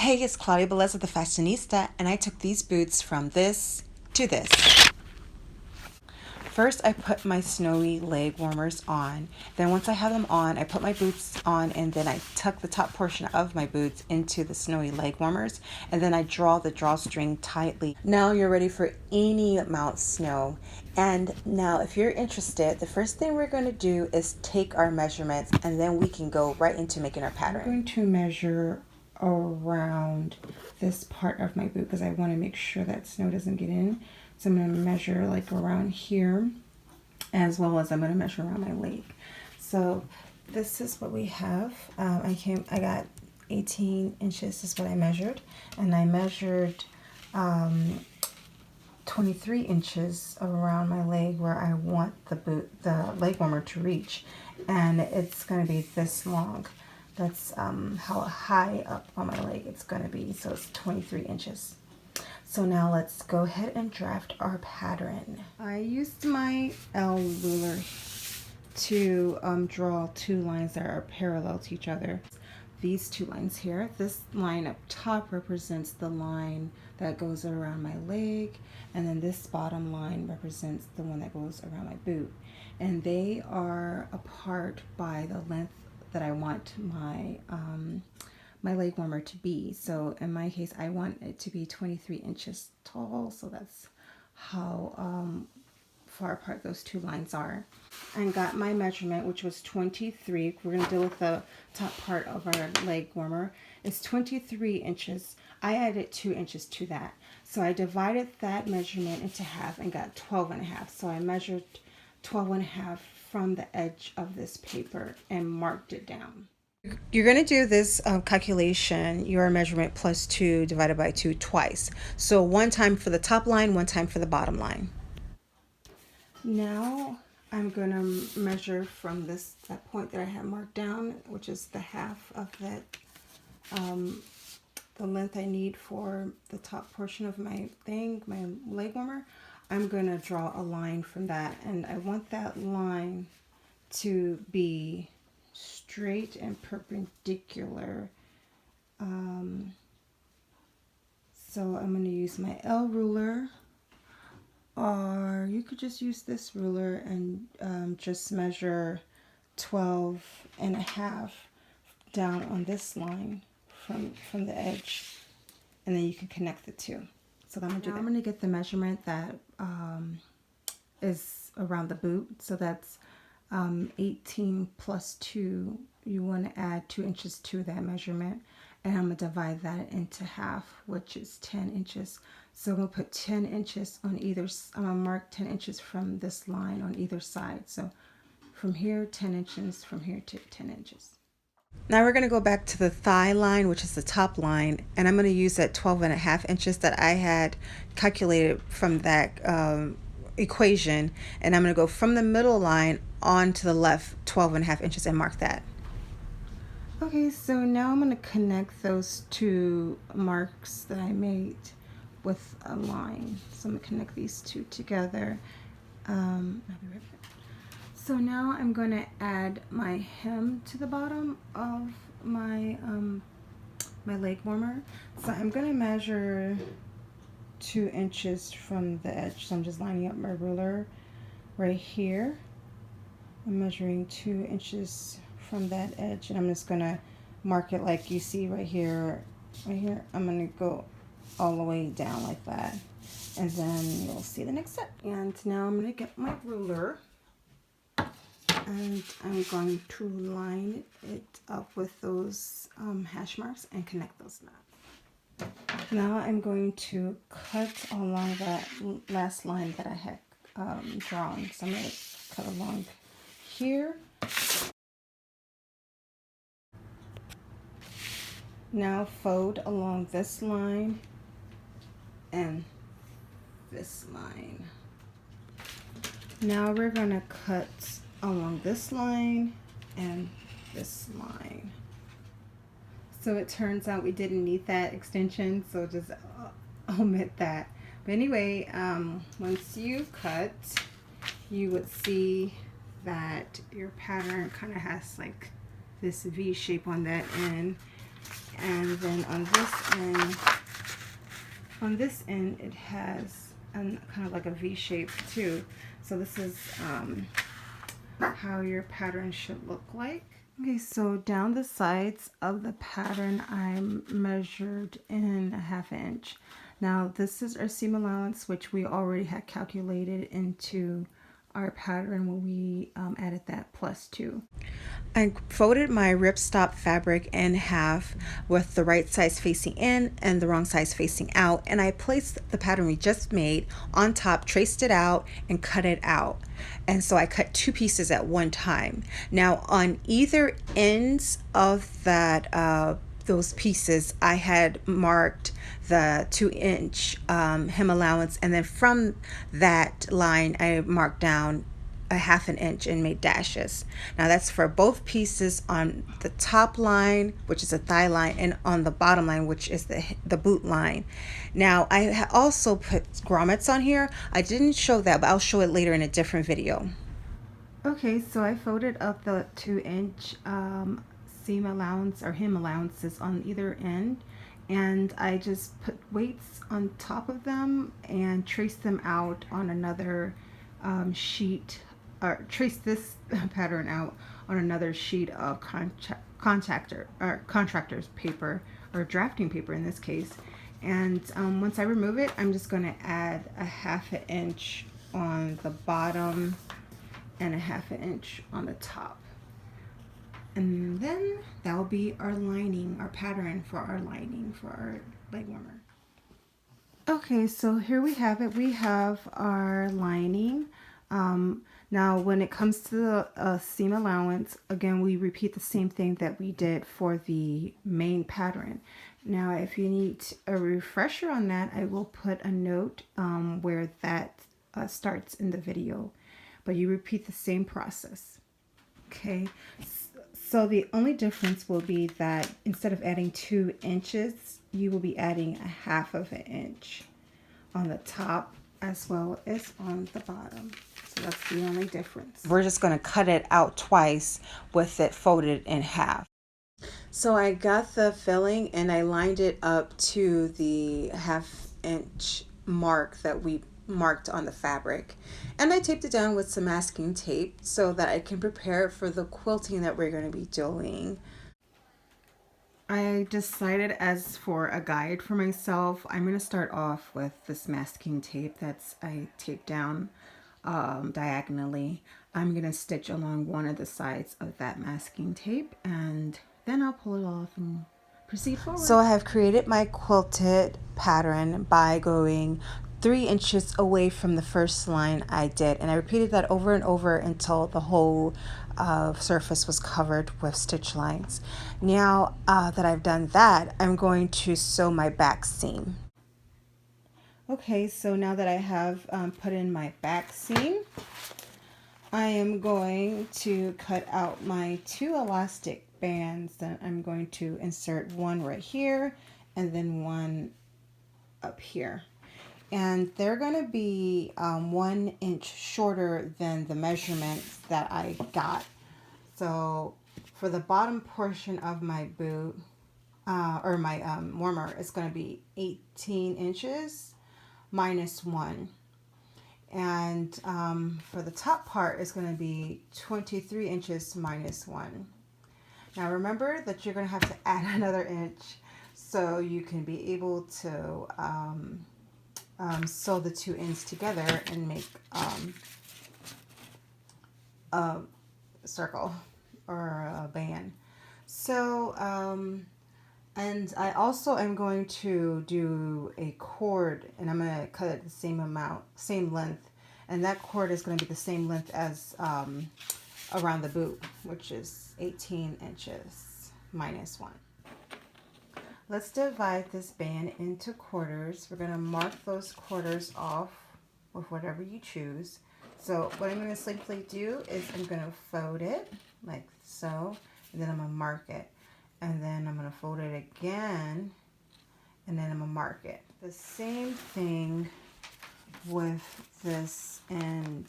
Hey, it's Claudia Beleza, the fashionista, and I took these boots from this to this. First, I put my snowy leg warmers on. Then once I have them on, I put my boots on, and then I tuck the top portion of my boots into the snowy leg warmers, and then I draw the drawstring tightly. Now you're ready for any amount of snow. And now if you're interested, the first thing we're going to do is take our measurements, and then we can go right into making our pattern. I'm going to measure around this part of my boot because I want to make sure that snow doesn't get in. So I'm going to measure like around here, as well as I'm going to measure around my leg. So this is what we have. I got 18 inches is what I measured, and I measured 23 inches around my leg where I want the leg warmer to reach, and it's going to be this long. That's how high up on my leg it's going to be. So it's 23 inches. So now let's go ahead and draft our pattern. I used my L ruler to draw two lines that are parallel to each other. These two lines here. This line up top represents the line that goes around my leg, and then this bottom line represents the one that goes around my boot. And they are apart by the length that I want my my leg warmer to be. So in my case, I want it to be 23 inches tall. So that's how far apart those two lines are. I got my measurement, which was 23. We're going to deal with the top part of our leg warmer. It's 23 inches. I added 2 inches to that. So I divided that measurement into half and got 12 and a half. So I measured 12 and a half from the edge of this paper and marked it down. You're going to do this calculation, your measurement plus 2 divided by 2 twice. So one time for the top line, one time for the bottom line. Now I'm going to measure from that point that I had marked down, which is the half of that, the length I need for the top portion of my leg warmer. I'm going to draw a line from that, and I want that line to be straight and perpendicular. So I'm going to use my L ruler, or you could just use this ruler and just measure 12 and a half down on this line from the edge, and then you can connect the two. So I'm going to get the measurement that is around the boot. So that's 18 plus 2. You want to add 2 inches to that measurement, and I'm going to divide that into half, which is 10 inches. So I'm going to put 10 inches on either. I'm going to mark 10 inches from this line on either side. So from here 10 inches, from here to 10 inches. Now we're going to go back to the thigh line, which is the top line, and I'm going to use that 12 and a half inches that I had calculated from that equation, and I'm going to go from the middle line on to the left 12 and a half inches and mark that. Okay, so now I'm going to connect those two marks that I made with a line. So I'm going to connect these two together. I'll be right back. So now I'm going to add my hem to the bottom of my my leg warmer. So I'm going to measure 2 inches from the edge. So I'm just lining up my ruler right here. I'm measuring 2 inches from that edge, and I'm just going to mark it like you see right here. Right here, I'm going to go all the way down like that, and then you'll see the next step. And now I'm going to get my ruler, and I'm going to line it up with those hash marks and connect those knots. Now I'm going to cut along that last line that I had drawn. So I'm going to cut along here. Now fold along this line and this line. Now we're going to cut along this line and this line. So it turns out we didn't need that extension, so just omit that. But anyway, once you cut, you would see that your pattern kind of has like this V shape on that end, And then on this end it has kind of like a V shape too. So this is how your pattern should look like. Okay, so down the sides of the pattern I measured in a 1/2 inch. Now this is our seam allowance, which we already had calculated into our pattern when we added that +2. I folded my ripstop fabric in half with the right size facing in and the wrong size facing out, and I placed the pattern we just made on top, traced it out, and cut it out. And so I cut 2 pieces at one time. Now on either ends of that those pieces, I had marked the 2-inch hem allowance, and then from that line I marked down a 1/2 inch and made dashes. Now that's for both pieces on the top line, which is a thigh line, and on the bottom line, which is the boot line. Now I also put grommets on here. I didn't show that, but I'll show it later in a different video. Okay, so I folded up the 2-inch seam allowance or hem allowances on either end, and I just put weights on top of them and traced them out on another sheet, or trace this pattern out on another sheet of contractor's paper, or drafting paper in this case. And once I remove it, I'm just going to add a 1/2 inch on the bottom and a 1/2 inch on the top. And then that will be our lining, our pattern for our lining for our leg warmer. Okay, so here we have it. We have our lining. Now when it comes to the seam allowance, again, we repeat the same thing that we did for the main pattern. Now if you need a refresher on that, I will put a note where that starts in the video, but you repeat the same process. Okay, so the only difference will be that instead of adding 2 inches, you will be adding a 1/2 inch on the top as well as on the bottom. So that's the only difference. We're just going to cut it out twice with it folded in half. So I got the filling and I lined it up to the 1/2 inch mark that we marked on the fabric, and I taped it down with some masking tape so that I can prepare it for the quilting that we're going to be doing. I decided, as for a guide for myself, I'm going to start off with this masking tape that's I taped down diagonally. I'm going to stitch along one of the sides of that masking tape, and then I'll pull it off and proceed forward. So I have created my quilted pattern by going 3 inches away from the first line I did, and I repeated that over and over until the whole surface was covered with stitch lines. Now that I've done that, I'm going to sew my back seam. Okay, so now that I have put in my back seam, I am going to cut out my 2 elastic bands that I'm going to insert, one right here and then one up here. And they're going to be 1 inch shorter than the measurements that I got. So for the bottom portion of my boot, or my warmer, it's going to be 18 inches minus 1. And for the top part, it's going to be 23 inches minus 1. Now remember that you're going to have to add another inch so you can be able to sew the 2 ends together and make a circle or a band. So and I also am going to do a cord, and I'm going to cut it the same amount, same length, and that cord is going to be the same length as around the boot, which is 18 inches minus 1. Let's divide this band into quarters. We're going to mark those quarters off with whatever you choose. So what I'm going to simply do is I'm going to fold it like so, and then I'm going to mark it. And then I'm going to fold it again, and then I'm going to mark it. The same thing with this end,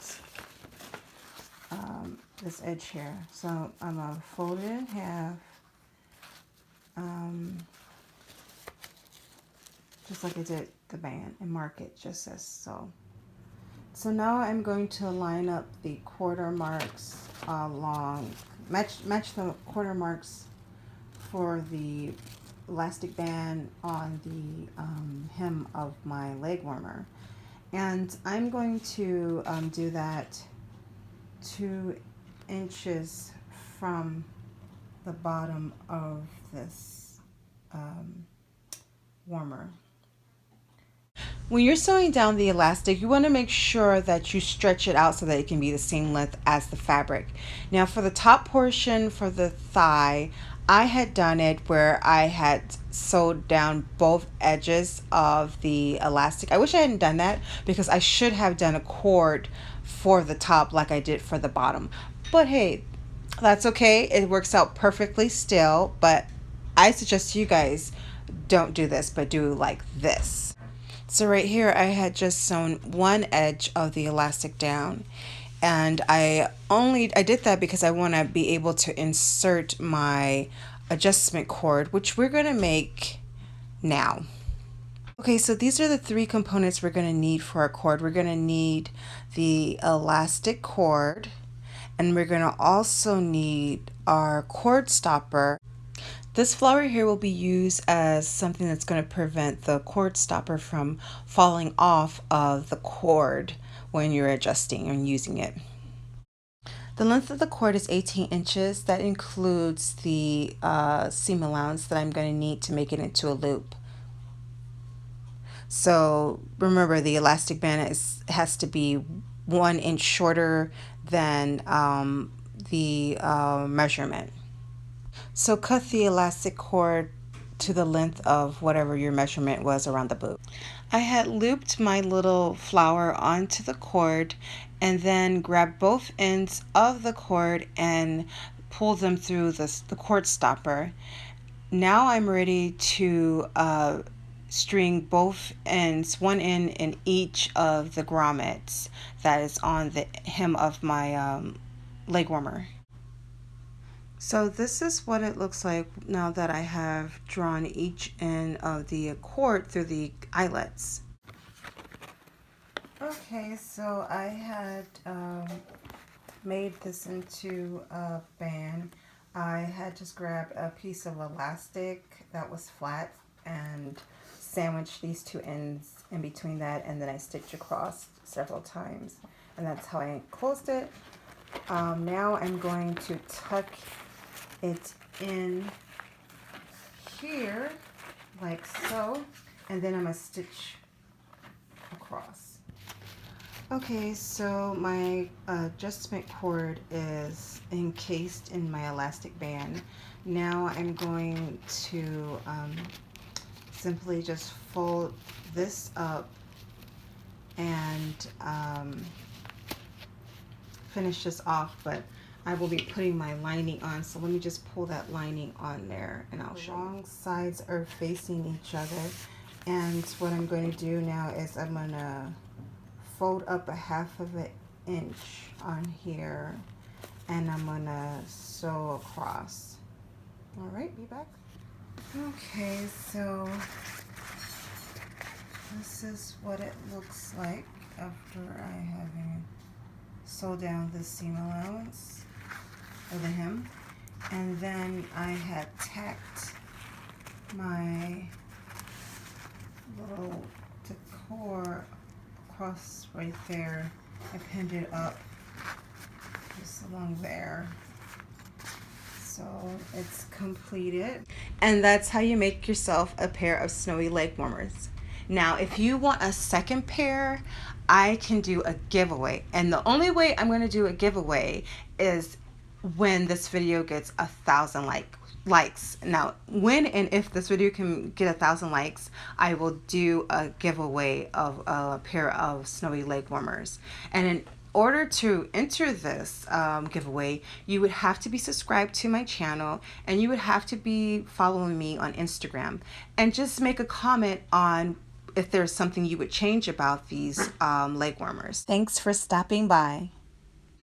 this edge here. So I'm going to fold it in half, just like I did the band, and mark it just as so. So now I'm going to line up the quarter marks along, match the quarter marks for the elastic band on the hem of my leg warmer. And I'm going to do that 2 inches from the bottom of this warmer. When you're sewing down the elastic, you want to make sure that you stretch it out so that it can be the same length as the fabric. Now for the top portion for the thigh, I had done it where I had sewed down both edges of the elastic. I wish I hadn't done that because I should have done a cord for the top like I did for the bottom. But hey, that's okay. It works out perfectly still, but I suggest you guys don't do this, but do like this. So right here I had just sewn one edge of the elastic down, and I did that because I want to be able to insert my adjustment cord, which we're going to make now. Okay, so these are the 3 components we're going to need for our cord. We're going to need the elastic cord, and we're going to also need our cord stopper. This flower here will be used as something that's going to prevent the cord stopper from falling off of the cord when you're adjusting and using it. The length of the cord is 18 inches. That includes the seam allowance that I'm going to need to make it into a loop. So remember, the elastic band has to be 1 inch shorter than the measurement. So cut the elastic cord to the length of whatever your measurement was around the boot. I had looped my little flower onto the cord and then grabbed both ends of the cord and pulled them through the cord stopper. Now I'm ready to string both ends, one end in each of the grommets that is on the hem of my leg warmer. So this is what it looks like now that I have drawn each end of the cord through the eyelets. Okay, so I had made this into a band. I had just grabbed a piece of elastic that was flat and sandwiched these 2 ends in between that, and then I stitched across several times, and that's how I closed it. Now I'm going to tuck it in here like so, and then I'm going to stitch across. Okay, so my adjustment cord is encased in my elastic band. Now I'm going to simply just fold this up and finish this off, but I will be putting my lining on, so let me just pull that lining on there and I'll show you. Long sides are facing each other, and what I'm going to do now is I'm going to fold up 1/2 of an inch on here, and I'm going to sew across. All right, be back. Okay, so this is what it looks like after I have sewed down the seam allowance of the hem, and then I had tacked my little decor across right there. I pinned it up just along there, so it's completed. And that's how you make yourself a pair of snowy leg warmers. Now if you want a second pair, I can do a giveaway, and the only way I'm going to do a giveaway is when this video gets 1,000 likes. Now when and if this video can get 1,000 likes, I will do a giveaway of a pair of snowy leg warmers. And in order to enter this giveaway, you would have to be subscribed to my channel, and you would have to be following me on Instagram, and just make a comment on if there's something you would change about these leg warmers. Thanks for stopping by.